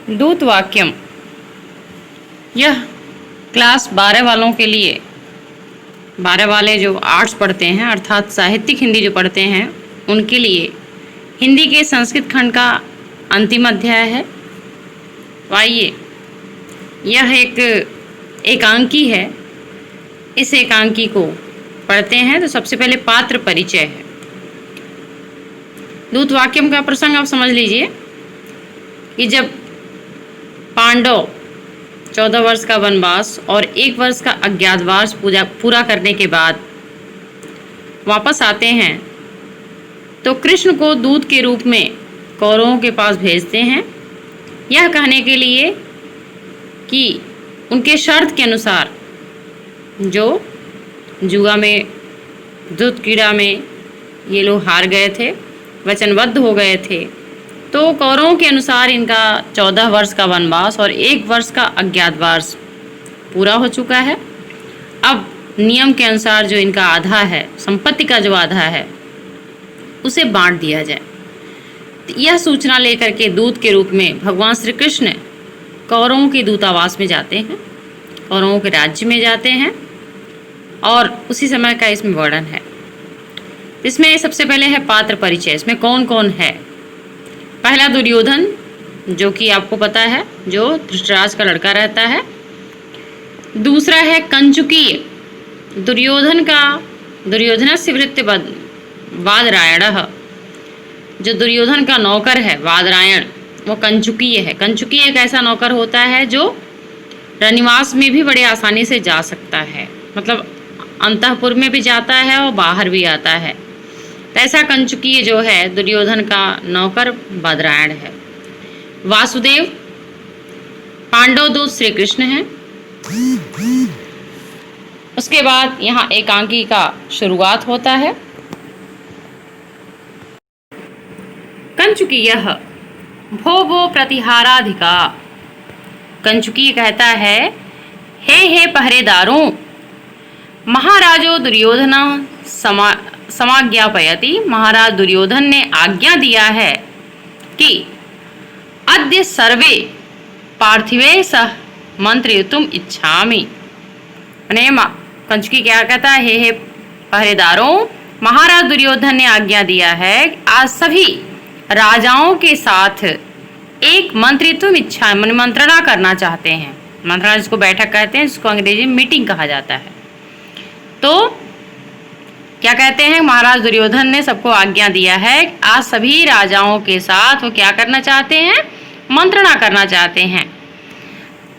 दूत वाक्यम, यह क्लास 12 वालों के लिए, 12 वाले जो आर्ट्स पढ़ते हैं अर्थात साहित्यिक हिंदी जो पढ़ते हैं उनके लिए हिंदी के संस्कृत खंड का अंतिम अध्याय है। आइए, यह एक एकांकी है। इस एकांकी को पढ़ते हैं तो सबसे पहले पात्र परिचय है। दूत वाक्यम का प्रसंग आप समझ लीजिए कि जब पांडव 14 वर्ष का वनवास और 1 वर्ष का अज्ञातवास पूरा करने के बाद वापस आते हैं तो कृष्ण को दूत के रूप में कौरवों के पास भेजते हैं, यह कहने के लिए कि उनके शर्त के अनुसार जो जुआ में, दूत क्रीड़ा में ये लोग हार गए थे, वचनबद्ध हो गए थे, तो कौरवों के अनुसार इनका 14 वर्ष का वनवास और 1 वर्ष का अज्ञातवास पूरा हो चुका है। अब नियम के अनुसार जो इनका आधा है, संपत्ति का जो आधा है, उसे बांट दिया जाए। यह सूचना लेकर के दूत के रूप में भगवान श्री कृष्ण कौरवों के दूतावास में जाते हैं, कौरवों के राज्य में जाते हैं और उसी समय का इसमें वर्णन है। इसमें सबसे पहले है पात्र परिचय। इसमें कौन कौन है? पहला दुर्योधन, जो कि आपको पता है, जो धृतराज का लड़का रहता है। दूसरा है कंचुकीय, दुर्योधनस्य भृत्य वादरायणः, जो दुर्योधन का नौकर है वादरायण, वो कंचुकीय है। कंचुकीय एक ऐसा नौकर होता है जो रनिवास में भी बड़े आसानी से जा सकता है, मतलब अंतःपुर में भी जाता है और बाहर भी आता है। ऐसा कंचुकीय जो है दुर्योधन का नौकर वादरायण है। वासुदेव पांडव दूत श्री कृष्ण है। उसके बाद यहाँ एकांकी का शुरुआत होता है। कंचुकीय भो वो प्रतिहाराधिका। कंचुकीय कहता है, हे पहरेदारों, महाराजो दुर्योधन समाज्ञापयति। महाराज दुर्योधन ने आज्ञा दिया है कि अद्य सर्वे पार्थिवे सह मंत्रयितुम इच्छामि। कंचुकी क्या कहता है, हे पहरेदारों, महाराज दुर्योधन ने आज्ञा दिया है आज सभी राजाओं के साथ एक मंत्रित्व इच्छा मंत्रणा करना चाहते हैं। मंत्रणा जिसको बैठक कहते हैं, जिसको अंग्रेजी में मीटिंग कहा जाता है। तो क्या कहते हैं, महाराज दुर्योधन ने सबको आज्ञा दिया है आज सभी राजाओं के साथ वो क्या करना चाहते हैं, मंत्रणा करना चाहते हैं।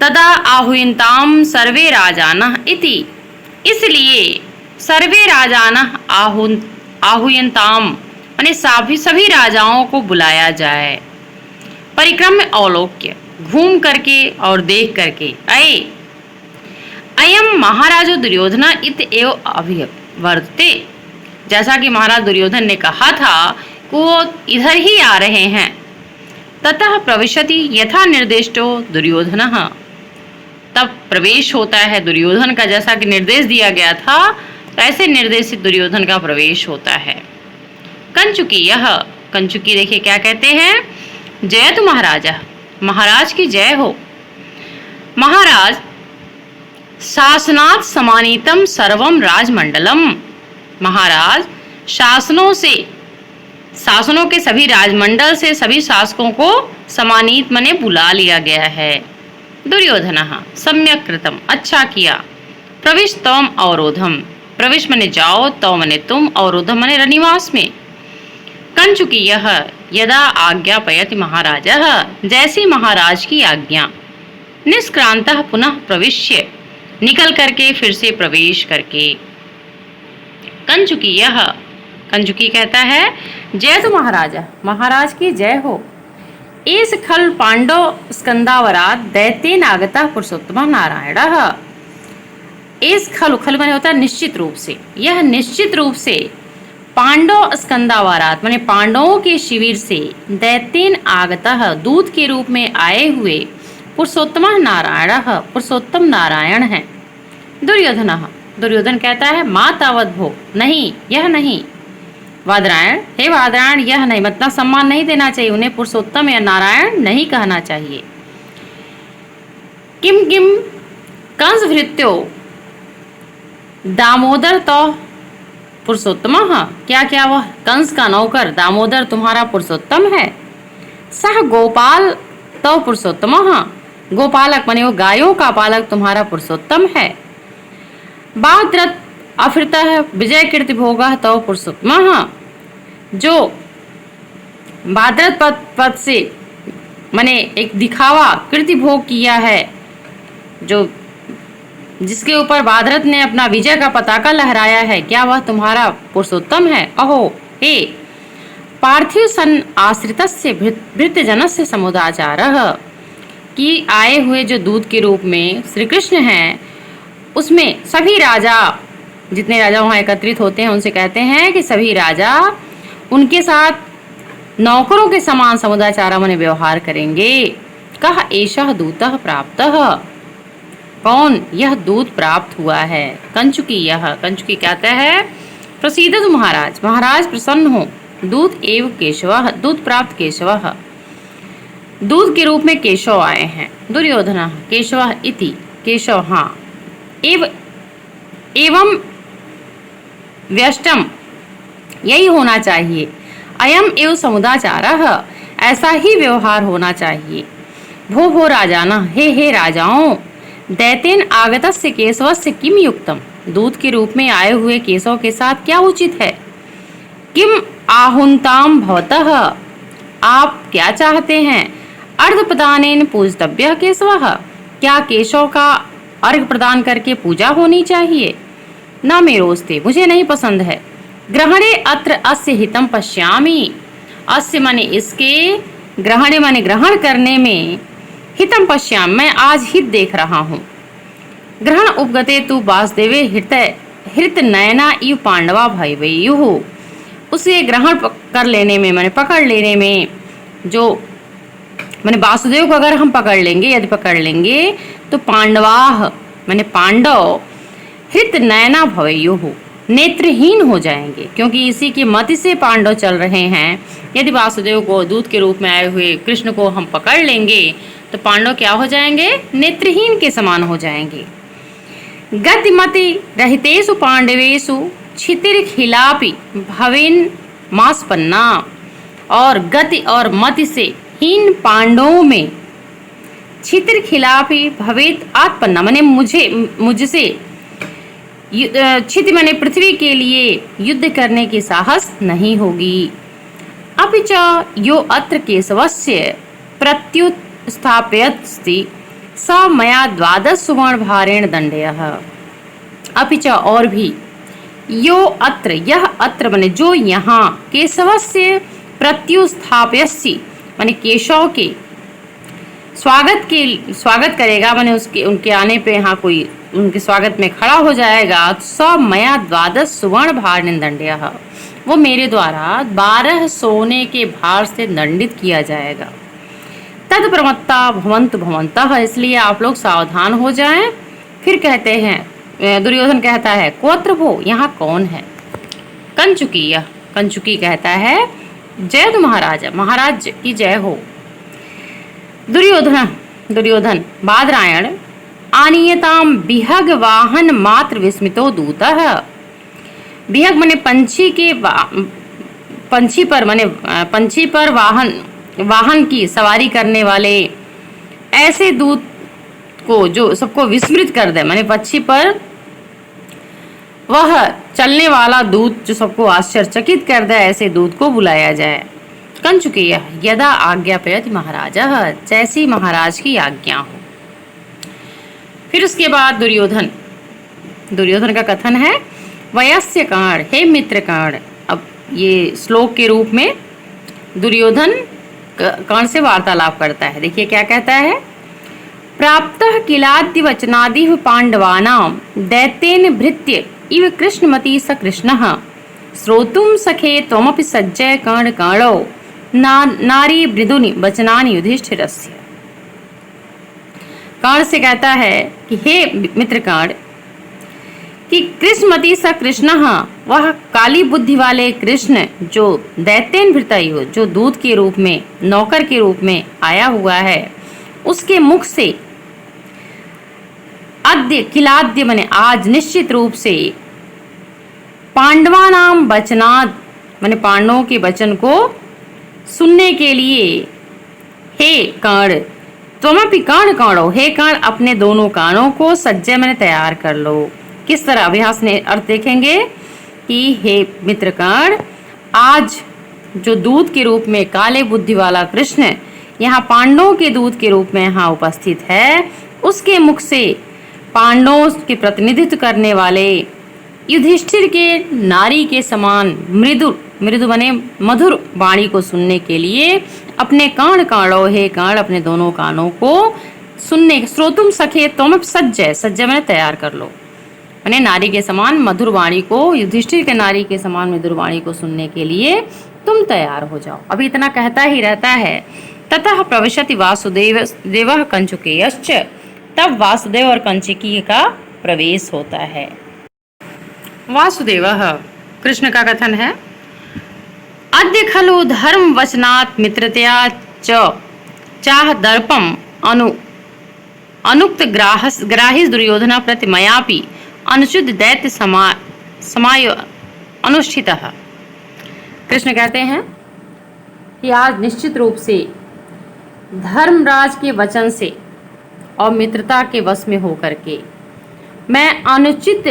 तदा आहुयन्ताम सर्वे राजानः इति, इसलिए सर्वे राजानः आहुयन्ताम माने सभी राजाओं को बुलाया जाए। परिक्रम में अवलोक्य, घूम करके और देख करके। अयम महाराजो दुर्योधन इत एव अभिवर्तते, जैसा कि महाराज दुर्योधन ने कहा था कि वो इधर ही आ रहे हैं। ततः प्रविशति यथा निर्दिष्टो दुर्योधनः, तब प्रवेश होता है दुर्योधन का, जैसा कि निर्देश दिया गया था तो ऐसे निर्देशित दुर्योधन का प्रवेश होता है। कंचुकी देखिए क्या कहते हैं, जयतु महाराजा, महाराज की जय हो। महाराज शासनात् समानीतम सर्वम राजमंडलम, महाराज शासनों के सभी राजमंडल से सभी शासकों को समानीत मने बुला लिया गया है। दुर्योधनः सम्यक कृतम, अच्छा किया। प्रविश तम अवरोधम, प्रविश मने जाओ, तव मने तुम, अवरोधम मने रनिवास में। कंचुकीयः यदा आज्ञापयति महाराजः, जैसी महाराज की आज्ञा। निष्क्रांतः पुनः प्रविश्य, निकल करके फिर से प्रवेश करके। कंचुकी कहता है, जय तो महाराजा, महाराज की जय हो। इस खल पांडव स्कंदावरात दैत्येन आगतः पुरुषोत्तम नारायणः। इस खल माने होता है निश्चित रूप से, यह निश्चित रूप से पांडव स्कंदावरात माने पांडवों के शिविर से दैत्येन आगतः दूत के रूप में आए हुए पुरुषोत्तम नारायणः, पुरुषोत्तम नारायण है। दुर्योधन कहता है, माँ तावत भो, नहीं यह नहीं। वादरायण, हे वादरायण, यह नहीं, मतलब सम्मान नहीं देना चाहिए उन्हें, पुरुषोत्तम या नारायण नहीं कहना चाहिए। किम किम कंस भृत्यो दामोदर तो पुरुषोत्तम, क्या क्या वह कंस का नौकर दामोदर तुम्हारा पुरुषोत्तम है। सह गोपाल तो पुरुषोत्तम, गोपालक माने वो गायों का पालक तुम्हारा पुरुषोत्तम है। बाद्रत अफृत विजय कीर्ति भोग तो पुरुषोत्तम, जो बाद्रत पद से माने एक दिखावा कीर्ति भोग किया है, जो जिसके ऊपर बादरथ ने अपना विजय का पताका लहराया है, क्या वह तुम्हारा पुरुषोत्तम है। अहो हे पार्थिव सन आश्रितस्य भृत्यजनस्य समुदाचारः, कि आए हुए जो दूत के रूप में श्री कृष्ण हैं, उसमें सभी राजा, जितने राजा वहाँ एकत्रित होते हैं उनसे कहते हैं कि सभी राजा उनके साथ नौकरों के समान समुदाचार माने व्यवहार करेंगे। कह एषः दूतः प्राप्तः, कौन यह दूत प्राप्त हुआ है। कंचुकी, यह कंचुकी कहता है प्रसीदतु महाराज, महाराज प्रसन्न हो। दूत एव केशव, दूत प्राप्त केशव, दूत के रूप में केशव आए हैं। दुर्योधन केशव इति, केशव हाँ, एवं व्यष्टम, यही होना चाहिए। अयम एव समुदाचारः, ऐसा ही व्यवहार होना चाहिए। भो भो राजाना, हे राजाओं, दैतेन आगतस्य केशवस्य किम युक्तम, दूत के रूप में आए हुए केशव के साथ क्या उचित है। किम आहुंताम भवतः, आप क्या चाहते हैं। अर्घ प्रदानेन पूजतव्य केशवः, क्या केशव का अर्घ प्रदान करके पूजा होनी चाहिए। न मेरोस्ते, मुझे नहीं पसंद है। ग्रहणे अत्र अस्य हितम पश्यामि, अस्य माने इसके, ग्रहणे माने ग्रहण करने में, हितम पश्याम मैं आज हित देख रहा हूँ। ग्रहण उपगते तु वासुदेवे हृत नयना इव पांडवा भयवेयुः, उसे ग्रहण कर लेने में माने पकड़ लेने में, जो माने वासुदेव को अगर हम पकड़ लेंगे, यदि पकड़ लेंगे तो पांडवाह माने पांडव हृत नयना भवेयुः, नेत्रहीन हो जाएंगे, क्योंकि इसी की मति से पांडव चल रहे हैं। यदि वासुदेव को दूत के रूप में आए हुए कृष्ण को हम पकड़ लेंगे तो पांडव क्या हो जाएंगे, नेत्रहीन के समान हो जाएंगे। गतिमति रहितेषु पांडवेषु क्षितिर्खिलापि भवेन मास्पन्ना, और गति और मति से हीन पांडवों में क्षितिर्खिलापि भवेत आत्पन्ना, माने मुझसे क्षिति माने पृथ्वी के लिए युद्ध करने की साहस नहीं होगी। अपि च यो अत्र केशवस्य प्रत्युत्स्थापयति स मया 12 सुवर्ण भारेण दंडयः। अपि च और भी, यो अत्र, यह अत्र माने जो यहाँ, केशवस्य प्रत्युत्स्थापयति माने केशव के स्वागत करेगा, माने उसके उनके आने पे यहाँ कोई उनके स्वागत में खड़ा हो जाएगा। स मया 12 सुवर्ण भारेण दंडयः, वो मेरे द्वारा 12 सोने के भार से दंडित किया जाएगा। तद प्रमत्ता भवन्तु भवन्तः, इसलिए आप लोग सावधान हो जाएं। फिर कहते हैं, दुर्योधन कहता है कोत्र भो, यहाँ कौन है। कंचुकी, यह कंचुकी कहता है जय तु महाराज, महाराज की जय हो। दुर्योधन बादरायण आनीयताम विहग वाहन मात्र विस्मितो दूतः, विहग माने पंछी पर वाहन की सवारी करने वाले ऐसे दूत को जो सबको विस्मृत कर दे, माने पक्षी पर वह चलने वाला दूत जो सबको आश्चर्यचकित कर दे, ऐसे दूत को बुलाया जाए। कंचुकी यदा आज्ञापयति महाराजः, जैसी महाराज की आज्ञा हो। फिर उसके बाद दुर्योधन का कथन है वयस्य कर्ण, हे मित्र कर्ण। अब ये श्लोक के रूप में दुर्योधन कर्ण से वार्तालाप करता है। देखिए क्या कहता है। प्राप्तः किलाद्य वचनादिव पांडवानां दैत्येन भृत्य इव कृष्णमती स कृष्णः श्रोतुम सखे त्वमपि सज्जय कर्ण कर्णौ नारी मृदुनि वचनानि युधिष्ठिरस्य। कर्ण से कहता है कि हे मित्र कर्ण, कि कृष्णमती स कृष्ण, वह काली बुद्धि वाले कृष्ण जो दैत्येन भृतयु, जो दूत के रूप में, नौकर के रूप में आया हुआ है, उसके मुख से अद्य किलाद्य मने आज निश्चित रूप से पांडवानाम वचनाद मने पांडवों के वचन को सुनने के लिए हे कर्ण त्वमपि कर्ण कौड़ो हे कर्ण अपने दोनों कानों को सज्जय मैंने तैयार कर लो। किस तरह अभ्यास ने अर्थ देखेंगे कि हे मित्र कर्ण आज जो दूत के रूप में काले बुद्धि वाला कृष्ण यहाँ पांडवों के दूत के रूप में यहाँ उपस्थित है, उसके मुख से पांडवों के प्रतिनिधित्व करने वाले युधिष्ठिर के नारी के समान मृदु मृदु बने मधुर वाणी को सुनने के लिए अपने कान काड़ो हे कान अपने दोनों कानों को सुनने श्रोतुम सखे तुम सज्जय सज्जय मैंने तैयार कर लो। मैंने नारी के समान मधुर वाणी को युधिष्ठिर के नारी के समान मधुर वाणी को सुनने के लिए तुम तैयार हो जाओ। अभी इतना कहता ही रहता है। ततः प्रविशति वासुदेव देवः कंचुकेयश्च तब वासुदेव और कंचुकी का प्रवेश होता है। वासुदेवः कृष्ण का कथन है अद्य खलु धर्म वचनात् मित्रतया च चाह दर्पम अनुक्त ग्राहिस दुर्योधन प्रति मयापि अनुचित दैत्य समाय अनुष्ठितः। कृष्ण कहते हैं कि आज निश्चित रूप से धर्मराज के वचन से और मित्रता के वश में होकर के मैं अनुचित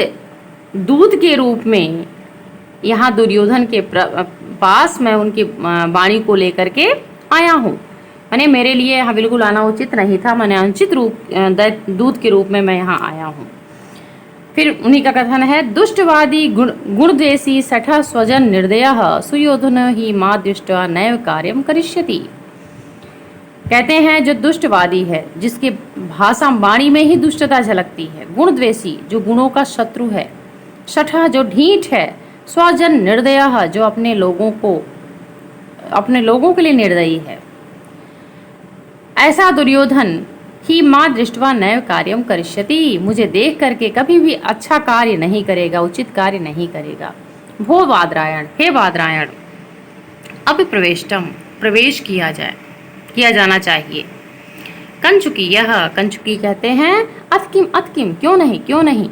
दूत के रूप में यहाँ दुर्योधन के पास मैं उनकी वाणी को लेकर के आया हूँ। मैंने मेरे लिए यहाँ बिल्कुल आना उचित नहीं था, मैंने अनुचित रूप दूत के रूप में मैं यहाँ आया हूँ। फिर उन्हीं का कथन है दुष्टवादी गुणद्वेषी सठ स्वजन निर्दय सुयोधन ही मां दृष्टवा नैव कार्यम करिष्यति। कहते हैं जो दुष्टवादी है जिसके भाषा वाणी में ही दुष्टता झलकती है, गुणद्वेषी जो गुणों का शत्रु है, सठा जो ढीठ है, स्वजन निर्दय जो अपने लोगों के लिए निर्दयी है, ऐसा दुर्योधन ही मां दृष्टवा नैव कार्यम करिष्यति मुझे देख करके कभी भी अच्छा कार्य नहीं करेगा, उचित कार्य नहीं करेगा। भो बादरायण हे बादरायण अब प्रवेशतम प्रवेश किया जाना चाहिए। कंचुकी यह कंचुकी कहते हैं अतकिम क्यों नहीं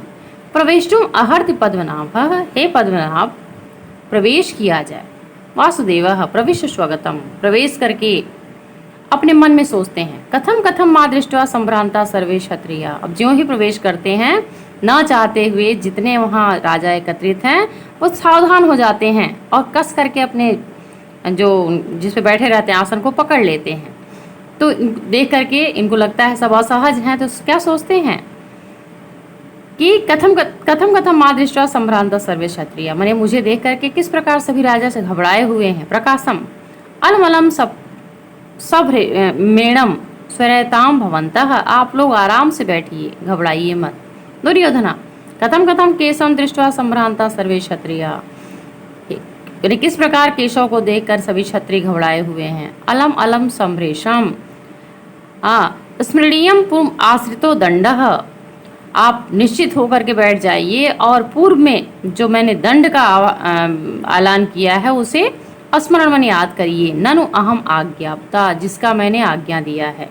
प्रवेशुम अहर्ति पद्मनाभ हे पद्मनाभ प्रवेश किया जाए। वासुदेव प्रविश स्वगतम प्रवेश करके अपने मन में सोचते हैं कथम कथम माँ दृष्टवा संभ्रांता सर्वे क्षत्रिया। अब ज्यों ही प्रवेश करते हैं न चाहते हुए जितने वहाँ राजा एकत्रित हैं वो सावधान हो जाते हैं और कस करके अपने जो जिस पे बैठे रहते हैं आसन को पकड़ लेते हैं। तो देख करके इनको लगता है सब असहज हैं, तो क्या सोचते हैं कि कथम माँ दृष्टवा संभ्रांता सर्वे क्षत्रिय मैंने मुझे देख करके किस प्रकार सभी राजा से घबराए हुए हैं। प्रकाशम अलमलम सब मेणम स्वरताम भवंतः आप लोग आराम से बैठिए, घबराइए मत। दुर्योधना कथम केशव दृष्टवा संभ्रांता सर्वे क्षत्रिय यानी किस प्रकार केशव को देखकर सभी क्षत्रिय घबराए हुए हैं। अलम अलम संभ्रेशम स्मरणीयम पुम आश्रितो दंडः आप निश्चित होकर के बैठ जाइए और पूर्व में जो मैंने दंड का ऐलान किया है उसे स्मरण मन याद करिए। ननु अहम आज्ञाप्ता जिसका मैंने आज्ञा दिया है।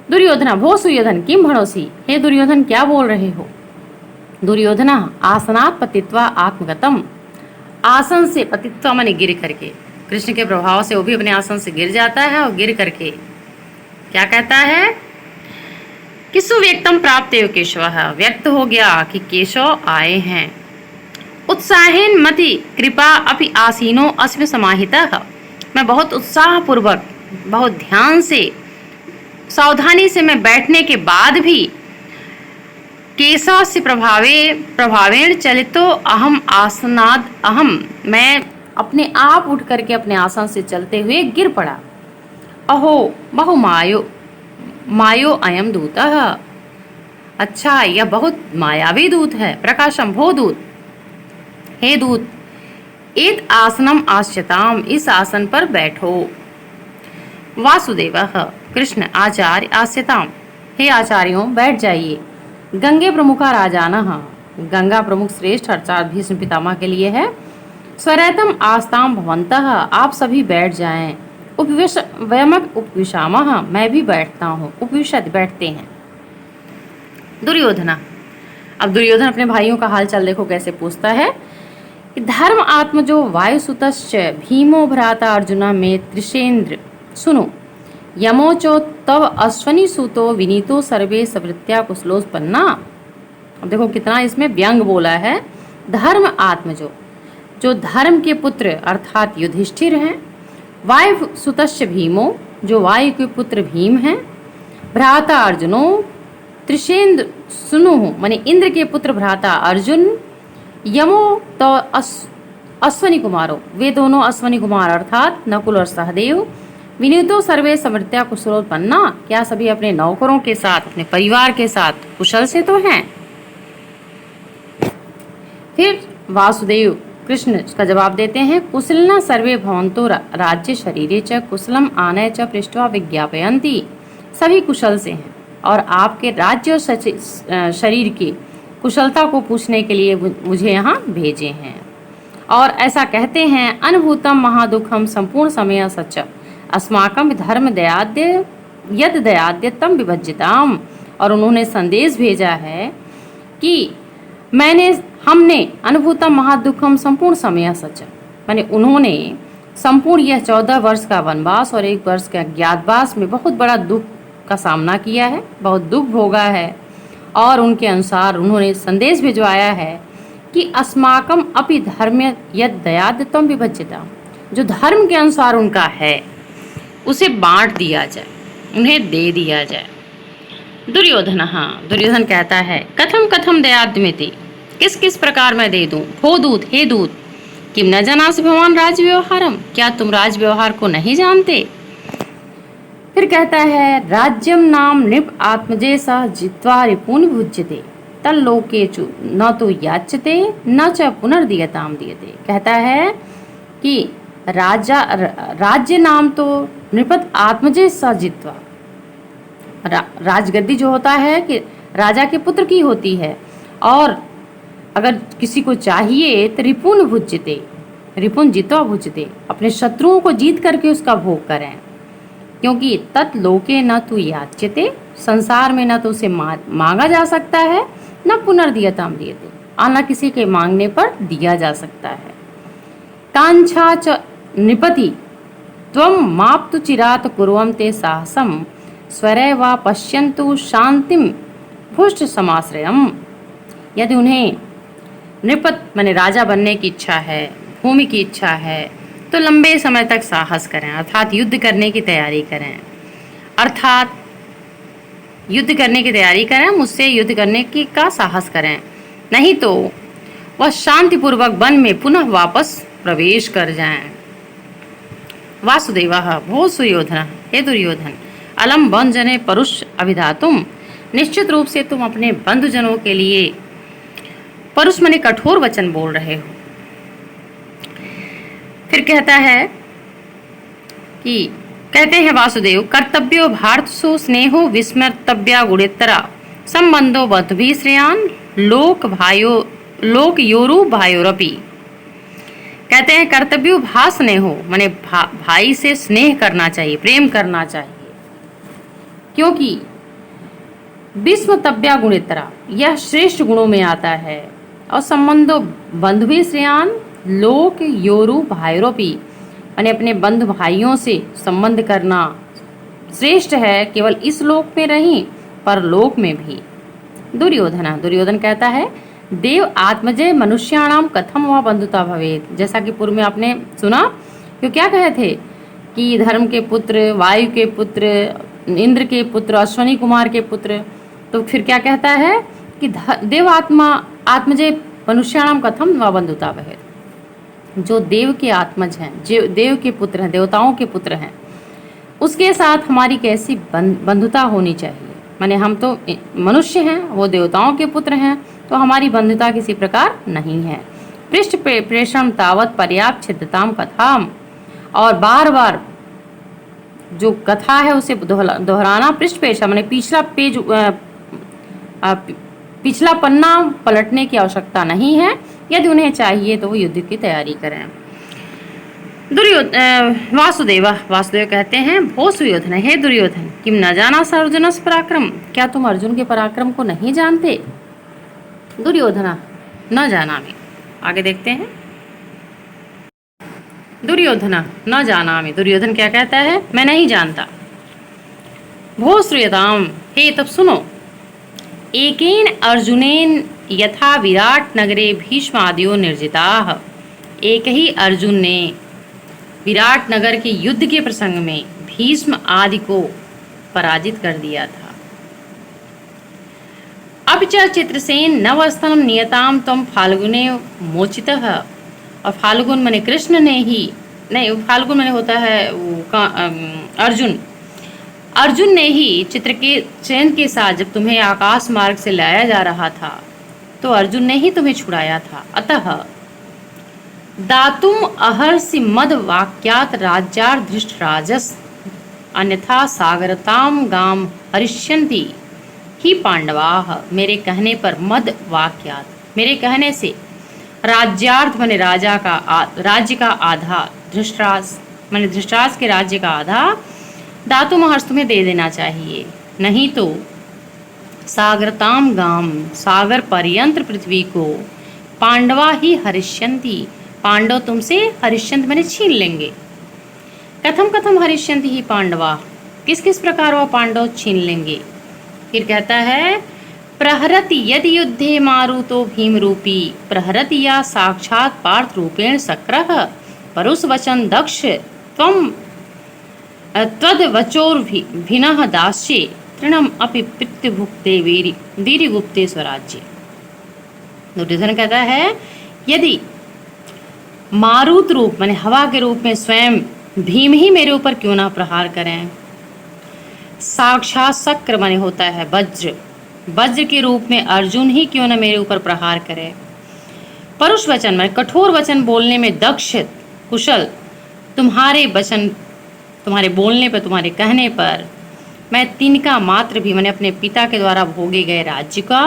दुर्योधना भो सुयोधन किम भणोसी हे दुर्योधन क्या बोल रहे हो। दुर्योधना आसनात् पतित्वा आत्मगतम आसन से पतित्वा माने गिर करके कृष्ण के प्रभाव से वो भी अपने आसन से गिर जाता है और गिर करके क्या कहता है कि सुव्यक्तम प्राप्त केशव व्यक्त हो गया कि केशव आए हैं। उत्साहेन मति कृपा अपि आसीनो अस्मि समाहितः मैं बहुत उत्साह पूर्वक बहुत ध्यान से सावधानी से मैं बैठने के बाद भी केशव से प्रभावेण चलितो अहम आसनाद अहम मैं अपने आप उठ करके अपने आसन से चलते हुए गिर पड़ा। अहो बहु मायो अयम दूतः अच्छा यह बहुत मायावी दूत है। प्रकाशम भो दूत हे दूत एत आसनम आश्यताम इस आसन पर बैठो। वासुदेव कृष्ण आचार्य आस्यताम हे आचार्यों बैठ जाइए। गंगे प्रमुखा राजाना गंगा प्रमुख श्रेष्ठ अर्थात भीष्म पितामह के लिए है। स्वरतम आस्ताम भवंतः आप सभी बैठ जाएं। वयमक उपविशामः मैं भी बैठता हूँ। उपविशत बैठते हैं। दुर्योधना। अब दुर्योधन अपने भाइयों का हाल चाल देखो कैसे पूछता है कि धर्म आत्मजो वायुसुतश्च भीमो भ्राता अर्जुना में त्रिशेन्द्र सुनो यमोचो तव अश्वनी सुतो विनीतो सर्वे सवृत्या कुशलोत्पन्ना। अब देखो कितना इसमें व्यंग बोला है। धर्म आत्मजो, जो धर्म के पुत्र अर्थात युधिष्ठिर हैं, वायु सुतश्च भीमो, जो वायु के पुत्र भीम हैं, भ्राता अर्जुनो त्रिशेन्द्र सुनु, माने इंद्र के पुत्र भ्राता अर्जुन, यमो तो अश्वनी कुमारो, वे दोनों अश्वनी कुमार अर्थात नकुल और सहदेव, विनीतो सर्वे समृत्या कुशलोत्पन्ना, क्या सभी अपने नौकरों के साथ अपने परिवार के साथ कुशल से तो हैं। फिर वासुदेव कृष्ण का जवाब देते हैं कुशलना सर्वे भवन्तो राज्य शरीरे च कुशलम आनय च पृष्ठवा विज्ञापयन्ति, सभी कुशल से हैं और आपके राज्य और शरीर की कुशलता को पूछने के लिए मुझे यहाँ भेजे हैं। और ऐसा कहते हैं अनुभूतम महादुखम संपूर्ण समय सच अस्माकं धर्म दयाद्य यद दयाद्य तम विभज्यताम। और उन्होंने संदेश भेजा है कि हमने अनुभूतम महादुखम संपूर्ण समय सच, माने उन्होंने संपूर्ण यह 14 वर्ष का वनवास और 1 वर्ष के अज्ञातवास में बहुत बड़ा दुख का सामना किया है, बहुत दुख भोगा है। और उनके अनुसार उन्होंने संदेश भिजवाया है कि अस्माकम अपि धर्म यद दयाद्य तम विभज्यताम, जो धर्म के अनुसार उनका है उसे बांट दिया जाए, उन्हें दे दिया जाए। दुर्योधन, हाँ दुर्योधन कहता है कथम कथम दयाद्यमिति, किस किस प्रकार मैं दे दूं। भो दूत, हे दूत, किम न जनासि भगवान राज व्यवहारम, क्या तुम राज व्यवहार को नहीं जानते। फिर कहता है राज्यम नाम नृप आत्मजे सह जित्वा रिपुन भुज्यते तल्लोके न तो याच्यते न च पुनर्दीयताम दीयते। कहता है कि राज्य नाम तो नृपत आत्मजे सह जित्वा, राजगद्दी जो होता है कि राजा के पुत्र की होती है, और अगर किसी को चाहिए तो रिपुन भुज्यते, रिपुन जित्वा भुज्यते, अपने शत्रुओं को जीत करके उसका भोग करें। क्योंकि तत्लोके न तो याच्यते, संसार में न तो उसे मांगा जा सकता है, न पुनर्दीयताम दीयते, और न किसी के मांगने पर दिया जा सकता है। कांछा च निपति त्वं माप्तु चिरात कुर्वं ते साहसम स्वरे वा पश्यन्तु शांतिम भुष्ट समाश्रयम। यदि उन्हें नृपत माने राजा बनने की इच्छा है, भूमि की इच्छा है, तो लंबे समय तक साहस करें, अर्थात युद्ध करने की तैयारी करें, अर्थात युद्ध करने की तैयारी करें, मुझसे युद्ध करने की का साहस करें, नहीं तो वह शांतिपूर्वक वन में पुनः वापस प्रवेश कर जाएं। वासुदेव भो सुयोधन, हे दुर्योधन, अलम बंधजने परुष अभिधातुम, निश्चित रूप से तुम अपने बंधुजनों के लिए परुष माने कठोर वचन बोल रहे हो। फिर कहता है कि कहते हैं वासुदेव कर्तव्यो भारतसु स्नेहो विस्मर्तव्या गुणेत्तरा संबंधो बद्धभी श्रेयान लोक योरु भायोरपि। कहते हैं कर्तव्यो भा स्नेहो माने भाई से स्नेह करना चाहिए, प्रेम करना चाहिए, क्योंकि विस्मतव्या गुणेत्तरा यह श्रेष्ठ गुणों में आता है। और संबंधो बंधुभी श्रेयान लोक योरु भाईरोपी, यानी अपने बंधु भाइयों से संबंध करना श्रेष्ठ है, केवल इस लोक में नहीं पर लोक में भी। दुर्योधन कहता है देव आत्मजय मनुष्याणाम कथम व बंधुता भवेत। जैसा कि पूर्व में आपने सुना कि क्या कहे थे कि धर्म के पुत्र, वायु के पुत्र, इंद्र के पुत्र, अश्वनी कुमार के पुत्र, तो फिर क्या कहता है कि देव आत्मजय मनुष्याणाम कथम व बंधुता भवेत। जो देव के आत्मज हैं, जो देव के पुत्र हैं, देवताओं के पुत्र हैं, उसके साथ हमारी कैसी बंधुता होनी चाहिए। माने हम तो मनुष्य हैं, वो देवताओं के पुत्र हैं, तो हमारी बंधुता किसी प्रकार नहीं है। पृष्ठ प्रेषम तावत पर्याप्त छिद्रताम कथाम, और बार बार जो कथा है उसे दोहराना। पृष्ठ प्रेषम माने पिछला पन्ना पलटने की आवश्यकता नहीं है। यदि उन्हें चाहिए तो वो युद्ध की तैयारी करें। वासुदेव वासुदेव कहते हैं, भो सुयोधन, हे दुर्योधन, किम न जाना स अर्जुनस पराक्रम, क्या तुम अर्जुन के पराक्रम को नहीं जानते? दुर्योधना न जाना में, आगे देखते हैं। दुर्योधना न जाना में, दुर्योधन क्या कहता है? मैं नहीं जानता। भो श्रूयताम, हे तब सुनो। एकेन अर्जुनेन यथा विराट नगरे भीष्मादयो निर्जिताः, एक ही अर्जुन ने विराट नगर के युद्ध के प्रसंग में भीष्म आदि को पराजित कर दिया था। अब च चित्रसेन नवस्थलम नियताम तम फाल्गुने मोचितः, और फाल्गुन माने कृष्ण ने ही, नहीं फाल्गुन माने होता है अर्जुन, अर्जुन ने ही चित्रसेन के साथ जब तुम्हें आकाश मार्ग से लाया जा रहा था तो अर्जुन ने ही तुम्हें छुड़ाया था। अतः दातुम अहर्षि मद वाक्यात राज्यार धृष्टराजस, अन्यथा सागरताम गाम हरिष्यन्ति ही पांडवाः, मेरे कहने पर मद वाक्यात, मेरे कहने से राज्यार्थ माने राजा का राज्य का आधा, धृष्टराज माने धृष्टराज के राज्य का आधा, दातु महर्ष तुम्हें दे देना चाहिए, नहीं तो सागरताम गाम, सागर पर्यंत पृथ्वी को, पांडवा ही हरिष्यन्ति, पांडव तुमसे हरिष्यंत मैंने छीन लेंगे। कथम कथम हरिष्यंत ही पांडवा, किस किस प्रकार वह पांडव छीन लेंगे? फिर कहता है, प्रहरति यदि युद्धे मारुतो भीम रूपी, प्रहरति या साक्षात पार्थ रूपेण सक्रह, परुष वचन दक्ष त्वम त्वद वचोर्भिनः दास्ये, तृणम अपि पितृभुक्ते वीरगुप्ते स्वराज्य। दुर्योधन कहता है, यदि मारुत रूप माने हवा के रूप में स्वयं भीम ही मेरे ऊपर क्यों ना प्रहार करें, साक्षात शक्र माने होता है वज्र, वज्र के रूप में अर्जुन ही क्यों ना मेरे ऊपर प्रहार करे, परुष वचन माने कठोर वचन बोलने में दक्ष कुशल, तुम्हारे वचन, तुम्हारे बोलने पर, तुम्हारे कहने पर मैं तिनका मात्र भी, मैंने अपने पिता के द्वारा भोगे गए राज्य का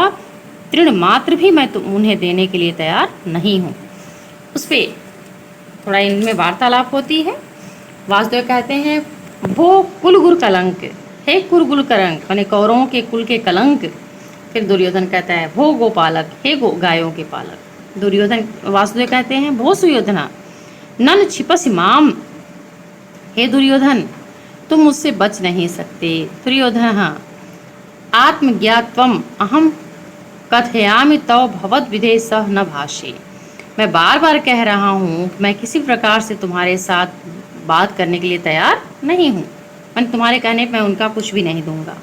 तृण मात्र भी मैं उन्हें देने के लिए तैयार नहीं हूँ। उस पर थोड़ा इनमें वार्तालाप होती है। वासुदेव कहते हैं, वो कुलगुर कलंक, हे कुलगुर कलंक माने कौरवों के कुल के कलंक। फिर दुर्योधन कहता है, भो गोपालक, हे गायों के पालक। दुर्योधन वासुदेव कहते हैं, भो सुयोधना नन छिपसि माम, हे दुर्योधन तुम मुझसे बच नहीं सकते। दुर्योधन आत्मज्ञात्वम अहम कथयामि तव भवद विधे सह न भाषे, मैं बार बार कह रहा हूँ मैं किसी प्रकार से तुम्हारे साथ बात करने के लिए तैयार नहीं हूँ, मैं तुम्हारे कहने पर उनका कुछ भी नहीं दूंगा।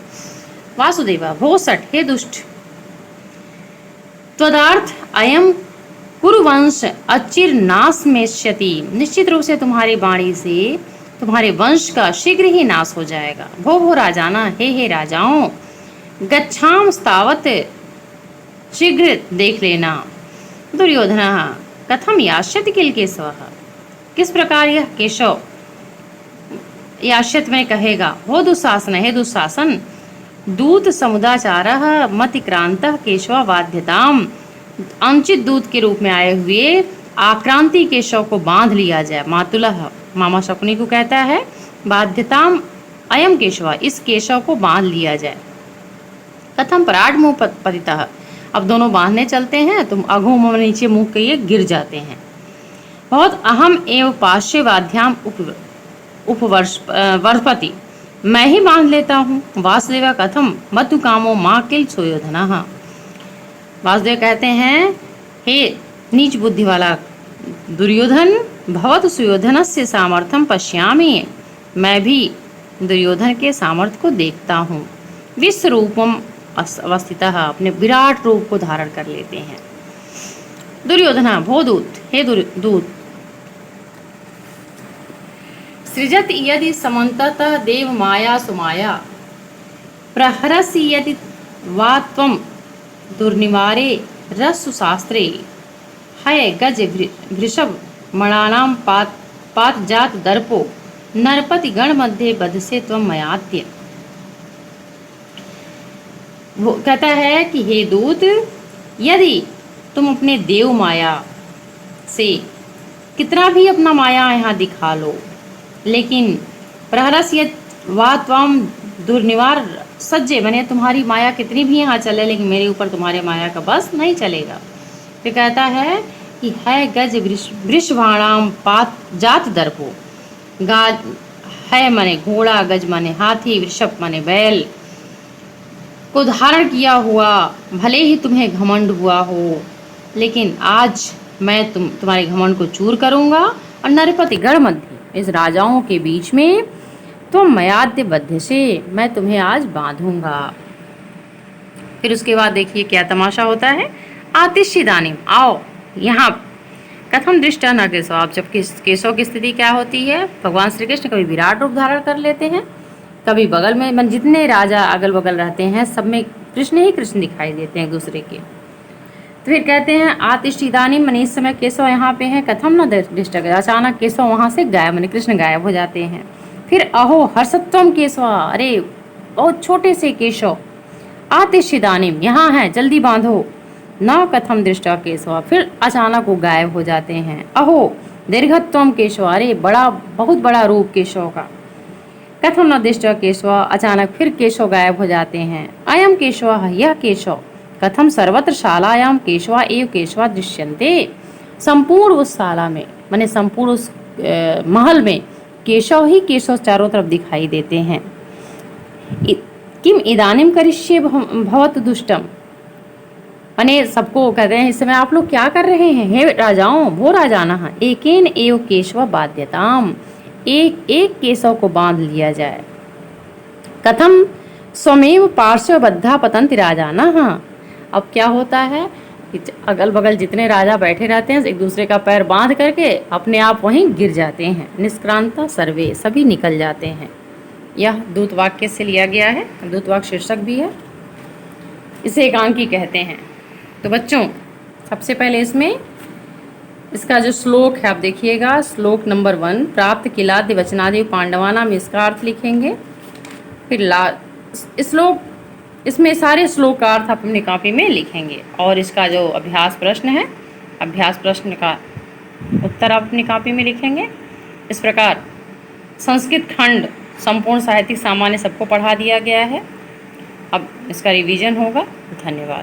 वासुदेवा भो सठ, हे दुष्ट, त्वदार्थ अयम कुरुवंश अचिर नाश मेष्यति, निश्चित रूप से तुम्हारी वाणी से तुम्हारे वंश का शीघ्र ही नाश हो जाएगा। भो राजाना, हे राजाओं, गच्छाम स्तावत, शीघ्र देख लेना। दुर्योधन कथम यास्यति किल केशव, किस प्रकार यह केशव यास्यत में कहेगा। हो दुशासन, हे दुशासन, दूत समुदाचारः मतिक्रांतः केशव बाध्यताम, अनुचित दूत के रूप में आए हुए आक्रांति केशव को बांध लिया जाए। मातुलः मामा शकुनी को कहता है, बाध्यताम अयम केशव, इस केशव को बांध लिया जाए। कथम पराड मुँह पतितः, अब दोनों बांधने चलते हैं, तुम अघो मुँह नीचे मुँह के ये गिर जाते हैं। बहुत अहम एवं पार्श्ववाध्याम उपवर्षपति, मैं ही बांध लेता हूँ। वासुदेव कथम मधु कामो माँ किल सुयोधन, वासुदेव कहते हैं, हे नीच बुद्धि वाला दुर्योधन, भवत सुयोधन से सामर्थ्यम पश्यामि, मैं भी दुर्योधन के सामर्थ्य को देखता हूँ। विश्व रूपम अवस्थितः, अपने विराट रूप को धारण कर लेते हैं। दुर्योधन भो दूत, हे दूत, सृजत यदि समन्ततः देव माया सुमाया, प्रहरसि यदि वा त्वं दुर्निवारे रस्सु शास्त्रे, हय गज वृषभ मणानां पात जात दर्पो, नरपति गण मध्ये बधसे त्वं मयाद्य। वो कहता है कि हे दूत, यदि तुम अपने देव माया से कितना भी अपना माया यहाँ दिखा लो, लेकिन प्रहरस ये वा त्वम दुर्निवार सज्जे, मैंने तुम्हारी माया कितनी भी यहाँ चले, लेकिन मेरे ऊपर तुम्हारे माया का बस नहीं चलेगा। फिर कहता है कि है गज वृषभाणाम पात जात दर्पो, गाज है माने घोड़ा, गज माने हाथी, वृषभ माने बैल को धारण किया हुआ, भले ही तुम्हें घमंड हुआ हो, लेकिन आज मैं तुम्हारे घमंड को चूर करूंगा। और नरपति गढ़ मध्य, इस राजाओं के बीच में तुम मयाद्य बद्ध से, मैं तुम्हें आज बांधूंगा। फिर उसके बाद देखिए क्या तमाशा होता है। आतिश्य दानिम, आओ यहाँ। कथम दृष्टा न केशव, आप जब केशव की स्थिति क्या होती है, भगवान श्री कृष्ण कभी विराट रूप धारण कर लेते हैं, कभी बगल में जितने राजा अगल बगल रहते हैं सब में कृष्ण ही कृष्ण दिखाई देते हैं एक दूसरे के। तो फिर कहते हैं आतिष्ठ इदानी, मन इस समय केशव यहाँ पे हैं। कथम न दृष्टा, अचानक केशव वहाँ से गायब, मन कृष्ण गायब हो जाते हैं। फिर अहो हर्षत्वम केशव, अरे बहुत छोटे से केशव, आतिष्ठ इदानीम यहाँ है, जल्दी बांधो। न कथम दृष्टा केशव, फिर अचानक वो गायब हो जाते हैं। अहो दीर्घत्वम केशव, अरे बड़ा बहुत बड़ा रूप केशव का। कथम न दृष्टा केशव, अचानक फिर केशव गायब हो जाते हैं। अयम केशव, यह केशव। कथम सर्वत्र शालायाम केशवा एव केशवा दृश्यन्ते, संपूर्ण उस शाला में, माने संपूर्ण उस महल में केशव ही केशव चारों तरफ दिखाई देते हैं। किम इदानीम करिष्ये भवत दुष्टम, माने सबको कहते हैं इस समय आप लोग क्या कर रहे हैं, हे राजाओं, वो राजाना एकेन एव केशव बाध्यताम, एक एक केशव को बांध लिया जाए। कथम स्वमेव पार्श्वबद्धा पतंति राजाना, अब क्या होता है कि अगल बगल जितने राजा बैठे रहते हैं एक दूसरे का पैर बांध करके अपने आप वहीं गिर जाते हैं। निष्क्रांता सर्वे, सभी निकल जाते हैं। यह दूत वाक्य से लिया गया है, दूत वाक्य शीर्षक भी है, इसे एकांकी कहते हैं। तो बच्चों सबसे पहले इसमें इसका जो श्लोक है आप देखिएगा, श्लोक नंबर 1, प्राप्त किलाद्य वचनादि पांडवानाम, इसका अर्थ लिखेंगे। फिर श्लोक, इसमें सारे श्लोक का अर्थ आप अपनी कॉपी में लिखेंगे, और इसका जो अभ्यास प्रश्न है, अभ्यास प्रश्न का उत्तर आप अपनी कॉपी में लिखेंगे। इस प्रकार संस्कृत खंड संपूर्ण साहित्यिक सामान्य सबको पढ़ा दिया गया है। अब इसका रिवीजन होगा। धन्यवाद।